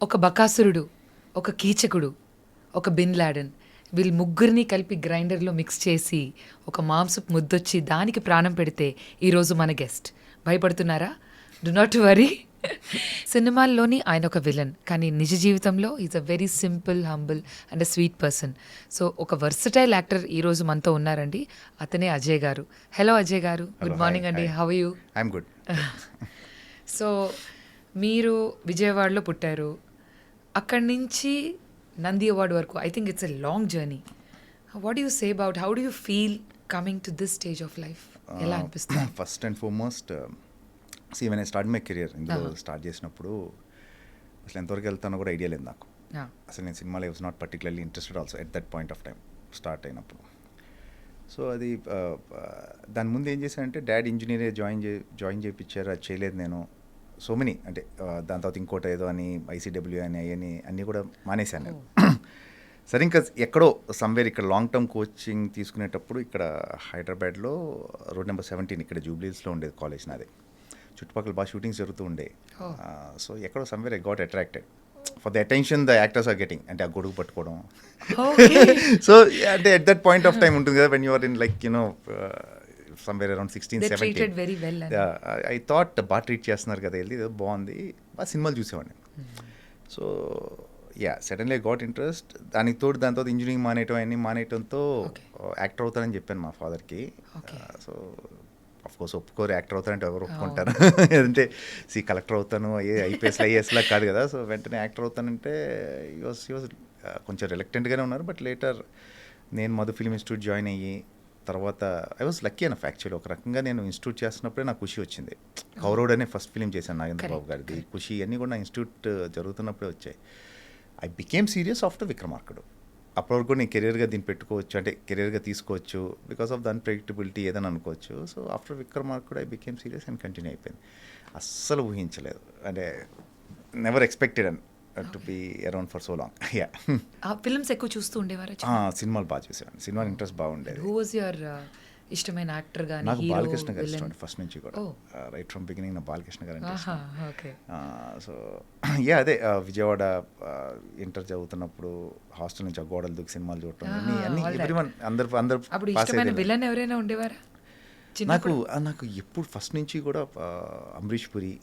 ఒక బకాసురుడు, ఒక కీచకుడు, ఒక బిన్ లాడెన్ వీళ్ళు ముగ్గురిని కలిపి గ్రైండర్లో మిక్స్ చేసి ఒక మాంసపు ముద్దొచ్చి దానికి ప్రాణం పెడితే ఈరోజు మన గెస్ట్. భయపడుతున్నారా? Do not worry. సినిమాల్లోని ఆయన ఒక విలన్, కానీ నిజ జీవితంలో is a very simple, humble and a sweet person. So ఒక వర్సటైల్ యాక్టర్ ఈరోజు మనతో ఉన్నారండి. అతనే Ajay garu. Hello Ajay garu, good morning అండి. How are you? I'm good. So మీరు విజయవాడలో పుట్టారు, అక్కడి నుంచి నంది అవార్డు వరకు. I think it's a long journey. What you say about how do you feel coming to this stage of life? ఎలా అనిపిస్తుంది? First and foremost when I start my career, ఇందులో start చేసినప్పుడు అసలు ఎంతవరకు వెళ్తానో కూడా ఐడియా లేదు నాకు. అసలు నేను సినిమాలో I was not particularly interested also at that point of time start అయినప్పుడు. సో అది దాని ముందు ఏం చేశానంటే డాడీ ఇంజనీరే జాయిన్ చేయించారు, అది చేయలేదు నేను. సో మెనీ అంటే దాని తర్వాత ఇంకోటి ఏదో అని ఐసీడబ్ల్యూ అని అన్నీ కూడా మానేశాను నేను. సరే ఇంకా ఎక్కడో సమ్వేర్ ఇక్కడ లాంగ్ టర్మ్ కోచింగ్ తీసుకునేటప్పుడు ఇక్కడ హైదరాబాద్లో రోడ్ నెంబర్ 17 ఇక్కడ జూబ్లీస్లో ఉండేది కాలేజ్ నాది. చుట్టుపక్కల బాగా షూటింగ్స్ జరుగుతూ ఉండే. సో ఎక్కడో somewhere I got attracted for the attention the actors are getting, అంటే ఆ గొడుగు పట్టుకోవడం. సో అంటే at that point of time ఉంటుంది కదా when you are in like you know somewhere around 16-17. I thought బాగా ట్రీట్ చేస్తున్నారు కదా, వెళ్ళి ఏదో బాగుంది, బాగా సినిమాలు చూసేవాడిని. So suddenly I got interest. దానికి తోడు దాని తర్వాత ఇంజనీరింగ్ మానేయటంతో యాక్టర్ అవుతానని చెప్పాను మా ఫాదర్కి. సో అఫ్కోర్స్ ఒప్పుకోరు, యాక్టర్ అవుతానంటే ఎవరు ఒప్పుకుంటారు? అంటే కలెక్టర్ అవుతాను, ఐఏఎస్లా కాదు కదా. సో వెంటనే యాక్టర్ అవుతానంటే ఈ వాజ్ కొంచెం రిలక్టెంట్గానే ఉన్నారు. బట్ లేటర్ నేను మధు ఫిల్మ్ ఇన్స్టిట్యూట్ జాయిన్ అయ్యి తర్వాత I was lucky enough actually. ఒక రకంగా నేను ఇన్స్టిట్యూట్ చేస్తున్నప్పుడే నాకు ఖుషి వచ్చింది. కౌరవుడు అనే ఫస్ట్ ఫిలిం చేశాను నాగేంద్ర బాబు గారిది. ఖుషి అన్నీ కూడా నా ఇన్స్టిట్యూట్ జరుగుతున్నప్పుడే వచ్చాయి. ఐ బికేమ్ సీరియస్ ఆఫ్టర్ విక్రమార్కుడు. అప్పటివరకు కూడా నేను కెరియర్గా దీన్ని పెట్టుకోవచ్చు, అంటే కెరియర్గా తీసుకోవచ్చు బికాస్ ఆఫ్ ద అన్ప్రెడిక్టబిలిటీ ఏదని అనుకోవచ్చు. So after Vikramarkudu I became serious and continue అయిపోయింది. అస్సలు ఊహించలేదు, అంటే never expected and to be around for so long. Films ఎక్కువ చూస్తూ ఉండేవారు? సినిమాలు బాగా చూసేవాడిని, సినిమా ఇంట్రెస్ట్ బాగుండేది. హూ వాజ్ యువర్ ఇష్టమైన యాక్టర్ గాని? నాకు బాలకృష్ణ గారు ఇష్టం ఫస్ట్ నుంచి కూడా. రైట్ ఫ్రమ్ బిగినింగ్ నా బాలకృష్ణ గారు అంటే ఇష్టం. సో అదే విజయవాడ ఇంటర్ చదువుతున్నప్పుడు హాస్టల్ నుంచి ఆ గోడలు దూకి సినిమాలు చూడటం అన్ని ఎవ్రీవన్ అందరు విలన్ ఎవరైనా ఉండేవారా? నాకు ఎప్పుడు ఫస్ట్ నుంచి కూడా అమరీష్ పురి,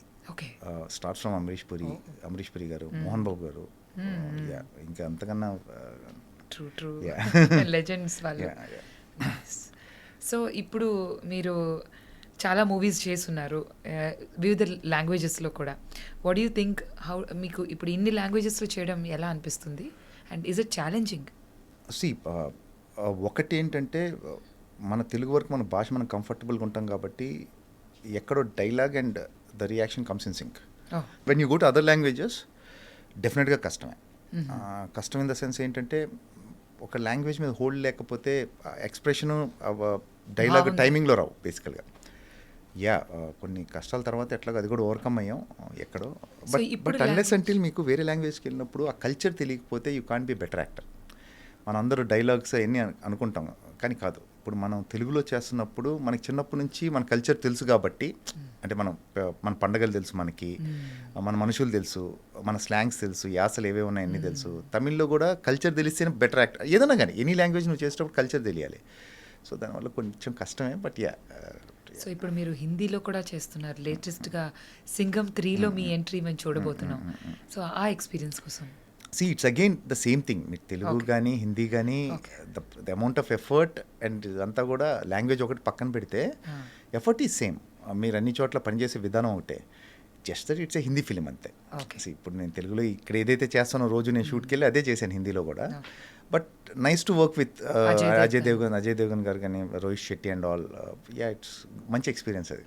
స్టార్ట్ ఫ్రమ్ అమరీష్ పురి గారు, మోహన్ బాబు గారు, ఇంకా అంతకన్నా లెజెండ్స్ వాళ్ళు. సో ఇప్పుడు మీరు చాలా మూవీస్ చేస్తున్నారు వివిధ లాంగ్వేజెస్లో కూడా. వాట్ యూ థింక్ మీకు ఇప్పుడు ఇన్ని లాంగ్వేజెస్లో చేయడం ఎలా అనిపిస్తుంది అండ్ ఈజ్ ఇట్ ఛాలెంజింగ్? ఒకటి ఏంటంటే మన తెలుగు వరకు మన భాష మనం కంఫర్టబుల్గా ఉంటాం కాబట్టి ఎక్కడో dialogue and the reaction comes in sync. When you go to other languages డెఫినెట్గా కష్టమే. కష్టం ఇన్ ద సెన్స్ ఏంటంటే ఒక లాంగ్వేజ్ మీద హోల్డ్ లేకపోతే ఎక్స్ప్రెషను డైలాగ్ టైమింగ్లో రావు బేసికల్గా. కొన్ని కష్టాల తర్వాత ఎట్లాగో అది కూడా ఓవర్కమ్ అయ్యాం ఎక్కడో. బట్ అన్లెస్ అంటిల్ మీకు వేరే లాంగ్వేజ్కి వెళ్ళినప్పుడు ఆ కల్చర్ తెలియకపోతే you can't be better actor. మనం అందరూ డైలాగ్స్ అవన్నీ అనుకుంటాం, కానీ కాదు. ఇప్పుడు మనం తెలుగులో చేస్తున్నప్పుడు మనకి చిన్నప్పటి నుంచి మన కల్చర్ తెలుసు కాబట్టి, అంటే మన పండగలు తెలుసు, మనకి మన మనుషులు తెలుసు, మన స్లాంగ్స్ తెలుసు, యాసలు ఏవే ఉన్నాయి అన్నీ తెలుసు. తమిళ్లో కూడా కల్చర్ తెలిస్తేనే బెటర్ యాక్టర్. ఏదైనా కానీ ఎనీ లాంగ్వేజ్ నువ్వు చేసేటప్పుడు కల్చర్ తెలియాలి. సో దానివల్ల కొంచెం కష్టమే. బట్ సో ఇప్పుడు మీరు హిందీలో కూడా చేస్తున్నారు. లేటెస్ట్గా సింగం 3లో మీ ఎంట్రీ మేము చూడబోతున్నాం. సో ఆ ఎక్స్పీరియన్స్ కోసం it's again the same thing. మీకు తెలుగు కానీ హిందీ కానీ the amount of effort and ఇదంతా కూడా లాంగ్వేజ్ ఒకటి పక్కన పెడితే ఎఫర్ట్ ఈజ్ సేమ్. మీరు అన్ని చోట్ల పనిచేసే విధానం ఒకటే, just that it's a Hindi film అంతే. ఇప్పుడు నేను తెలుగులో ఇక్కడ ఏదైతే చేస్తానో రోజు నేను షూట్కి వెళ్ళి అదే చేశాను హిందీలో కూడా. But nice to work with Ajay Devgan గారు కానీ, Rohit Shetty and all. It's మంచి ఎక్స్పీరియన్స్ అది.